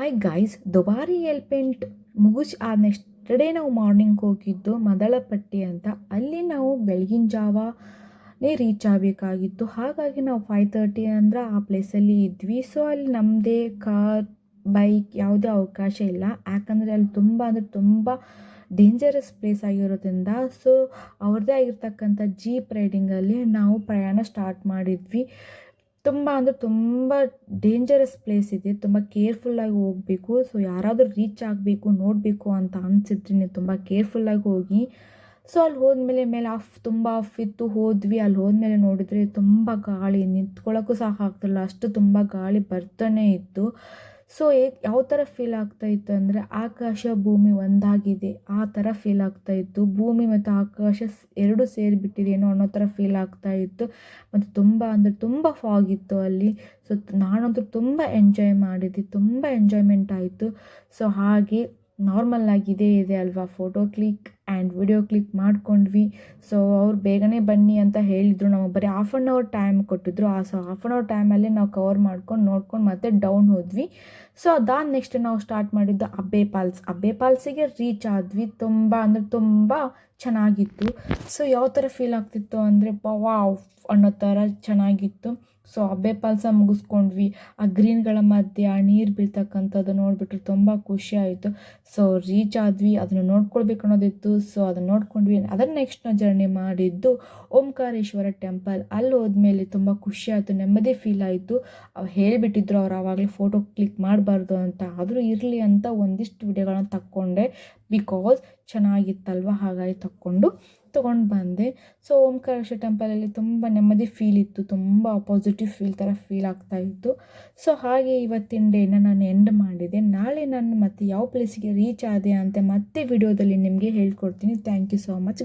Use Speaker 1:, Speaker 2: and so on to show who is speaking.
Speaker 1: Hi guys, ದುಬಾರಿ elephant ಮುಗಿಸಿ ಆದ ನೆಕ್ಸ್ಟ್ ಡೇ ನಾವು ಮಾರ್ನಿಂಗ್ ಹೋಗಿದ್ದು ಮದಳಪಟ್ಟಿ ಅಂತ. ಅಲ್ಲಿ ನಾವು ಬೆಳಗಿನ ಜಾವನೇ ರೀಚ್ ಆಗಬೇಕಾಗಿತ್ತು. ಹಾಗಾಗಿ ನಾವು 5:30 ಅಂದ್ರೆ ಆ ಪ್ಲೇಸಲ್ಲಿ ಇದ್ವಿ. ಸೊ ಅಲ್ಲಿ ನಮ್ಮದೇ ಕಾರ್, ಬೈಕ್ ಯಾವುದೇ ಅವಕಾಶ ಇಲ್ಲ. ಯಾಕಂದರೆ ಅಲ್ಲಿ ತುಂಬ ಡೇಂಜರಸ್ ಪ್ಲೇಸ್ ಆಗಿರೋದ್ರಿಂದ ಸೊ ಅವ್ರದ್ದೇ ಆಗಿರ್ತಕ್ಕಂಥ ಜೀಪ್ ರೈಡಿಂಗಲ್ಲಿ ನಾವು ಪ್ರಯಾಣ ಸ್ಟಾರ್ಟ್ ಮಾಡಿದ್ವಿ. ತುಂಬ ಡೇಂಜರಸ್ ಪ್ಲೇಸ್ ಇದೆ. ತುಂಬ ಕೇರ್ಫುಲ್ಲಾಗಿ ಹೋಗಬೇಕು. ಸೊ ಯಾರಾದರೂ ರೀಚ್ ಆಗಬೇಕು, ನೋಡಬೇಕು ಅಂತ ಅನಿಸಿದ್ರೆ ನೀವು ತುಂಬ ಕೇರ್ಫುಲ್ಲಾಗಿ ಹೋಗಿ. ಸೊ ಅಲ್ಲಿ ಹೋದ್ಮೇಲೆ ತುಂಬ ಆಫ್ ಇತ್ತು. ಹೋದ್ವಿ. ಅಲ್ಲಿ ಹೋದ್ಮೇಲೆ ನೋಡಿದರೆ ತುಂಬ ಗಾಳಿ, ನಿಂತ್ಕೊಳ್ಳೋಕ್ಕೂ ಸಹ ಆಗ್ತಿಲ್ಲ, ಅಷ್ಟು ತುಂಬ ಗಾಳಿ ಬರ್ತಾನೆ ಇತ್ತು. ಸೊ ಯಾವ ಥರ ಫೀಲ್ ಆಗ್ತಾಯಿತ್ತು ಅಂದರೆ ಆಕಾಶ ಭೂಮಿ ಒಂದಾಗಿದೆ ಆ ಥರ ಫೀಲ್ ಆಗ್ತಾಯಿತ್ತು. ಭೂಮಿ ಮತ್ತು ಆಕಾಶ ಎರಡೂ ಸೇರಿಬಿಟ್ಟಿದೇನೋ ಅನ್ನೋ ಥರ ಫೀಲ್ ಆಗ್ತಾಯಿತ್ತು. ಮತ್ತು ತುಂಬ ಫಾಗ್ ಇತ್ತು ಅಲ್ಲಿ. ಸೊ ನಾನಂತೂ ತುಂಬ ಎಂಜಾಯ್ ಮಾಡಿದ್ದೆ, ತುಂಬ ಎಂಜಾಯ್ಮೆಂಟ್ ಆಯಿತು. ಸೊ ಹಾಗೆ ನಾರ್ಮಲ್ಲಾಗಿ ಇದೆ ಅಲ್ವಾ, photo click and video click ಮಾಡ್ಕೊಂಡ್ವಿ. ಸೊ ಅವ್ರು ಬೇಗನೆ ಬನ್ನಿ ಅಂತ ಹೇಳಿದರು. ನಮಗೆ ಬರೀ ಹಾಫ್ ಆನ್ ಅವರ್ ಟೈಮ್ ಕೊಟ್ಟಿದ್ರು. ಸೊ ಹಾಫ್ ಆನ್ ಅವರ್ ಟೈಮಲ್ಲೇ ನಾವು ಕವರ್ ನೋಡ್ಕೊಂಡು ಮತ್ತೆ ಡೌನ್ ಹೋದ್ವಿ. ಸೊ ಅದಾದ ನೆಕ್ಸ್ಟ್ ನಾವು ಸ್ಟಾರ್ಟ್ ಮಾಡಿದ್ದು ಅಬ್ಬೆ ಫಾಲ್ಸಿಗೆ ರೀಚ್ ಆದ್ವಿ. ತುಂಬ ಚೆನ್ನಾಗಿತ್ತು. ಸೊ ಯಾವ ಥರ ಫೀಲ್ ಆಗ್ತಿತ್ತು ಅಂದರೆ ವಾವ್ ಅನ್ನೋ ಥರ ಚೆನ್ನಾಗಿತ್ತು. ಸೊ ಅಬ್ಬೆ ಫಾಲ್ಸ ಮುಗಿಸ್ಕೊಂಡ್ವಿ. ಆ ಗ್ರೀನ್ಗಳ ಮಧ್ಯೆ ಆ ನೀರು ಬೀಳ್ತಕ್ಕಂಥದ್ದು ನೋಡಿಬಿಟ್ರೆ ತುಂಬ ಖುಷಿ ಆಯಿತು. ಸೊ ರೀಚ್ ಆದ್ವಿ. ಅದನ್ನು ನೋಡ್ಕೊಳ್ಬೇಕು ಅನ್ನೋದಿತ್ತು. ಸೊ ಅದನ್ನು ನೋಡ್ಕೊಂಡ್ವಿ. ಅದನ್ನು ನೆಕ್ಸ್ಟ್ ನಾವು ಜರ್ನಿ ಮಾಡಿದ್ದು ಓಂಕಾರೇಶ್ವರ ಟೆಂಪಲ್. ಅಲ್ಲಿ ಹೋದ್ಮೇಲೆ ತುಂಬ ಖುಷಿ ಆಯಿತು, ನೆಮ್ಮದಿ ಫೀಲ್ ಆಯಿತು. ಹೇಳಿಬಿಟ್ಟಿದ್ರು ಅವ್ರು ಆವಾಗಲೇ ಫೋಟೋ ಕ್ಲಿಕ್ ಮಾಡಬಾರ್ದು ಅಂತ. ಆದರೂ ಇರಲಿ ಅಂತ ಒಂದಿಷ್ಟು ವಿಡಿಯೋಗಳನ್ನ ತಕ್ಕೊಂಡೆ, ಬಿಕಾಸ್ ಚೆನ್ನಾಗಿತ್ತಲ್ವ, ಹಾಗಾಗಿ ತೊಗೊಂಡು ಬಂದೆ. ಸೊ ಓಂಕಾರೇಶ್ವರ ಟೆಂಪಲಲ್ಲಿ ತುಂಬ ನೆಮ್ಮದಿ ಫೀಲ್ ಇತ್ತು, ತುಂಬ ಪಾಸಿಟಿವ್ ಫೀಲ್ ಥರ ಫೀಲ್ ಆಗ್ತಾಯಿತ್ತು. ಸೊ ಹಾಗೆ ಇವತ್ತಿನ ಡೇನ ನಾನು ಎಂಡ್ ಮಾಡಿದೆ. ನಾಳೆ ನಾನು ಮತ್ತೆ ಯಾವ ಪ್ಲೇಸಿಗೆ ರೀಚ್ ಆದೆ ಅಂತ ಮತ್ತೆ ವಿಡಿಯೋದಲ್ಲಿ ನಿಮಗೆ ಹೇಳ್ಕೊಡ್ತೀನಿ. Thank you so much.